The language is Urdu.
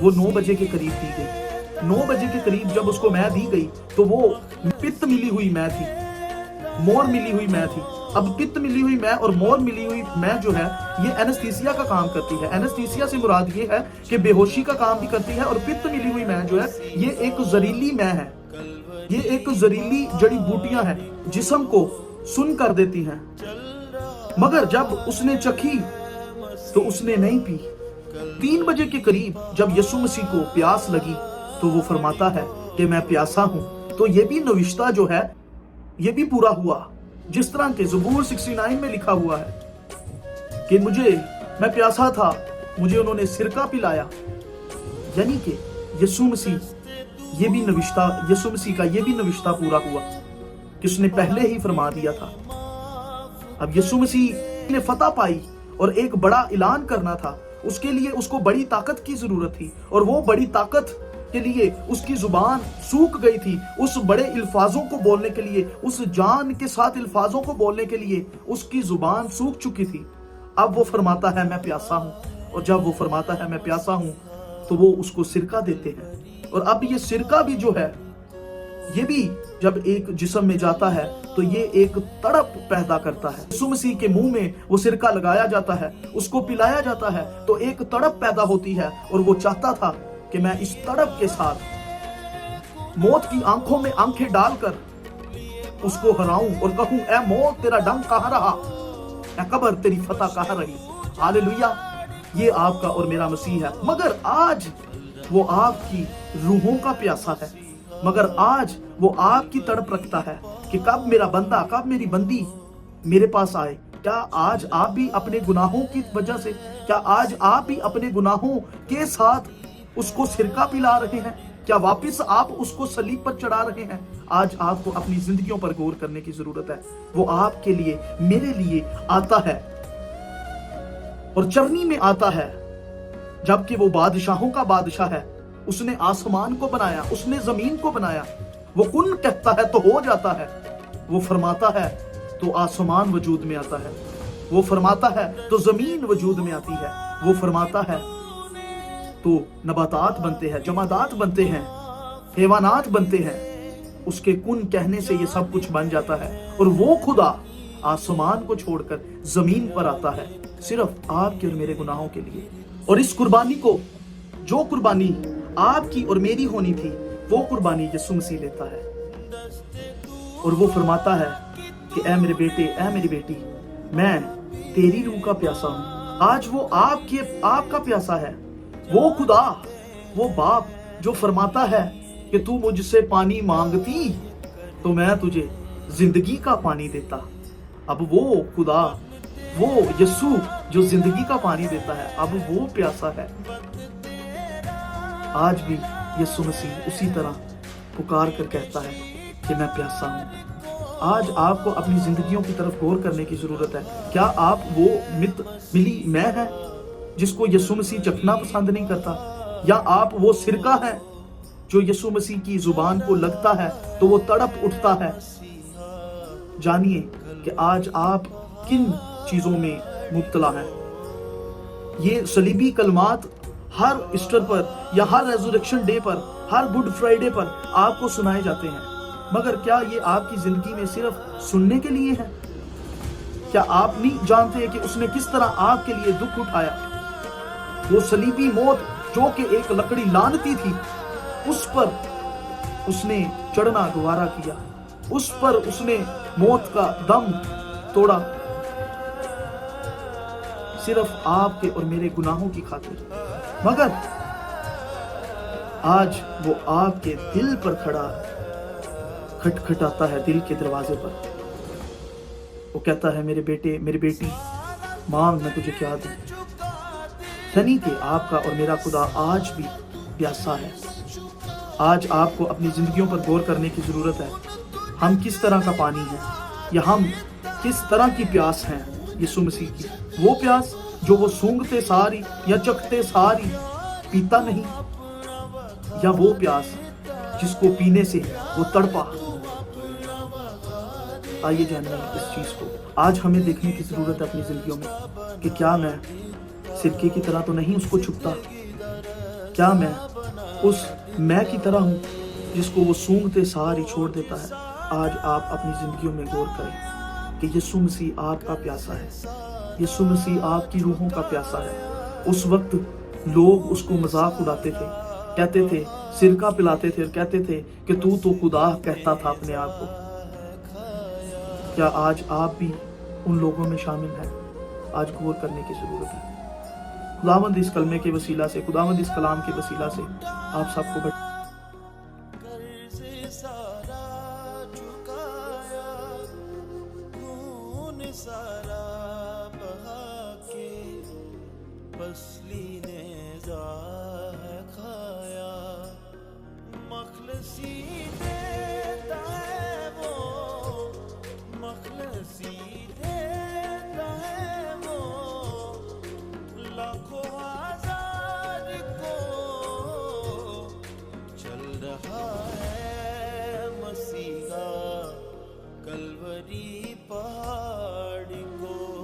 وہ 9 بجے کے قریب دی گئی۔ 9 بجے کے قریب جب اس کو میں دی گئی تو وہ پت ملی ہوئی میں تھی، مور ملی ہوئی میں تھی۔ اب پت ملی ہوئی میں اور مور ملی ہوئی میں جو ہے یہ اینستھیسیا کا کام کرتی ہے۔ اینستھیسیا سے مراد یہ ہے کہ بے ہوشی کا کام بھی کرتی ہے، اور پت ملی ہوئی میں جو ہے یہ ایک زہریلی میں ہے، یہ ایک زہریلی جڑی بوٹیاں ہیں، جسم کو سن کر دیتی ہیں۔ مگر جب اس نے چکھی تو اس نے نہیں پی۔ 3 بجے کے قریب جب یسوع مسیح کو پیاس لگی تو وہ فرماتا ہے کہ میں پیاسا ہوں۔ تو یہ بھی نوشتہ جو ہے یہ بھی پورا ہوا، جس طرح کہ زبور 69 میں لکھا ہوا ہے کہ میں پیاسا تھا، مجھے انہوں نے سرکہ پلایا۔ یعنی کہ یسوع مسیح کا یہ بھی نوشتہ پورا ہوا کہ اس نے پہلے ہی فرما دیا تھا۔ اب یسوع مسیح نے فتح پائی اور ایک بڑا اعلان کرنا تھا، اس کے لیے اس کو بڑی طاقت کی ضرورت تھی، اور وہ بڑی طاقت کے لیے اس کی زبان سوکھ گئی تھی۔ اس بڑے الفاظوں کو بولنے کے لیے، اس جان کے ساتھ الفاظوں کو بولنے کے لیے اس کی زبان سوکھ چکی تھی۔ اب وہ فرماتا ہے میں پیاسا ہوں، اور جب وہ فرماتا ہے میں پیاسا ہوں تو وہ اس کو سرکہ دیتے ہیں۔ اور اب یہ سرکہ بھی جو ہے یہ بھی جب ایک جسم میں جاتا ہے تو یہ ایک تڑپ پیدا کرتا ہے۔ یسوع مسیح کے منہ میں وہ سرکہ لگایا جاتا ہے، اس کو پلایا جاتا ہے تو ایک تڑپ پیدا ہوتی ہے، اور وہ چاہتا تھا کہ میں اس تڑپ کے ساتھ موت کی آنکھوں میں آنکھیں ڈال کر اس کو ہراؤں اور کہوں اے موت تیرا ڈنگ کہاں رہا، اے قبر تیری فتح کہاں رہی۔ ہاللویا، یہ آپ کا اور میرا مسیح ہے۔ مگر آج وہ آپ کی روحوں کا پیاسا ہے، مگر آج وہ آپ کی تڑپ رکھتا ہے کہ کب میرا بندہ، کب میری بندی میرے پاس آئے۔ کیا آج آپ بھی اپنے گناہوں کی وجہ سے، کیا آج آپ بھی اپنے گناہوں کے ساتھ اس کو سرکہ پلا رہے ہیں؟ کیا واپس آپ اس کو صلیب پر چڑھا رہے ہیں؟ آج آپ کو اپنی زندگیوں پر غور کرنے کی ضرورت ہے۔ وہ آپ کے لیے، میرے لیے آتا ہے اور چرنی میں آتا ہے، جبکہ وہ بادشاہوں کا بادشاہ ہے۔ اس نے آسمان کو بنایا، اس نے زمین کو بنایا۔ وہ کن کہتا ہے تو ہو جاتا ہے، وہ فرماتا ہے تو آسمان وجود میں آتا ہے، وہ فرماتا ہے تو زمین وجود میں آتی ہے، وہ فرماتا ہے تو نباتات بنتے ہیں، جمادات بنتے ہیں، حیوانات بنتے ہیں۔ اس کے کن کہنے سے یہ سب کچھ بن جاتا ہے، اور وہ خدا آسمان کو چھوڑ کر زمین پر آتا ہے صرف آپ کے اور میرے گناہوں کے لیے۔ اور اس قربانی کو، جو قربانی آپ کی اور میری ہونی تھی، وہ قربانی یسوع مسیح لیتا ہے، اور وہ فرماتا ہے کہ اے میرے بیٹے، اے میری بیٹی، میں تیری روح کا پیاسا ہوں۔ آج وہ آپ کا پیاسا ہے، وہ خدا، وہ باپ جو فرماتا ہے کہ تو مجھ سے پانی مانگتی تو میں تجھے زندگی کا پانی دیتا۔ اب وہ خدا، وہ یسوع جو زندگی کا پانی دیتا ہے، اب وہ پیاسا ہے۔ آج بھی یسوع مسیح اسی طرح پکار کر کہتا ہے کہ میں پیاسا ہوں۔ آج آپ کو اپنی زندگیوں کی طرف غور کرنے کی ضرورت ہے۔ کیا آپ وہ ملی میں ہے جس کو یسوع مسیح چکھنا پسند نہیں کرتا؟ یا آپ وہ سرکہ ہیں جو یسوع مسیح کی زبان کو لگتا ہے تو وہ تڑپ اٹھتا ہے؟ جانیے کہ آج آپ کن چیزوں میں مبتلا ہیں۔ یہ صلیبی کلمات ہر ایسٹر پر یا ہر ریزوریکشن ڈے پر، ہر گڈ فرائیڈے پر آپ کو سنائے جاتے ہیں، مگر کیا یہ آپ کی زندگی میں صرف سننے کے لیے ہے؟ کیا آپ نہیں جانتے کہ اس نے کس طرح آپ کے لیے دکھ اٹھایا؟ وہ صلیبی موت جو کہ ایک لکڑی لعنتی تھی، اس پر اس نے چڑھنا گوارا کیا، اس پر اس نے موت کا دم توڑا، صرف آپ کے اور میرے گناہوں کی خاطر۔ مگر آج وہ آپ کے دل پر کھڑا کھٹکھٹاتا ہے، دل کے دروازے پر۔ وہ کہتا ہے میرے بیٹے، میری بیٹی، مانگ میں تجھے کیا دوں۔ یعنی کہ آپ کا اور میرا خدا آج بھی پیاسا ہے۔ آج آپ کو اپنی زندگیوں پر غور کرنے کی ضرورت ہے۔ ہم کس طرح کا پانی ہیں، یا ہم کس طرح کی پیاس ہیں یسوع مسیح کی؟ وہ پیاس جو وہ سونگتے ساری یا چکھتے ساری پیتا نہیں، یا وہ پیاس جس کو پینے سے وہ تڑپا؟ آئیے جانیں اس چیز کو۔ آج ہمیں دیکھنے کی ضرورت ہے اپنی زندگیوں میں کہ کیا میں سرکے کی طرح تو نہیں اس کو چھپتا؟ کیا میں اس میں کی طرح ہوں جس کو وہ سونگتے سار ہی چھوڑ دیتا ہے؟ آج آپ اپنی زندگیوں میں غور کریں کہ یسوع مسیح آپ کا پیاسا ہے، یسوع مسیح آپ کی روحوں کا پیاسا ہے۔ اس وقت لوگ اس کو مذاق اڑاتے تھے، کہتے تھے، سرکہ پلاتے تھے اور کہتے تھے کہ تو خدا کہتا تھا اپنے آپ کو۔ کیا آج آپ بھی ان لوگوں میں شامل ہیں؟ آج غور کرنے کی ضرورت ہے۔ خداوند اس کلمے کے وسیلہ سے، خداوند اس کلام کے وسیلہ سے آپ سب کو قرض سارا چکایا، خون سارا بہا کے، پسلی نے ہے کھایا، مخلصی دیتا ہے وہ، مخلصی دیتا ہے وہ، لاکھوں آزاد کو چل رہا ہے مسیحا کلوری پہاڑ کو۔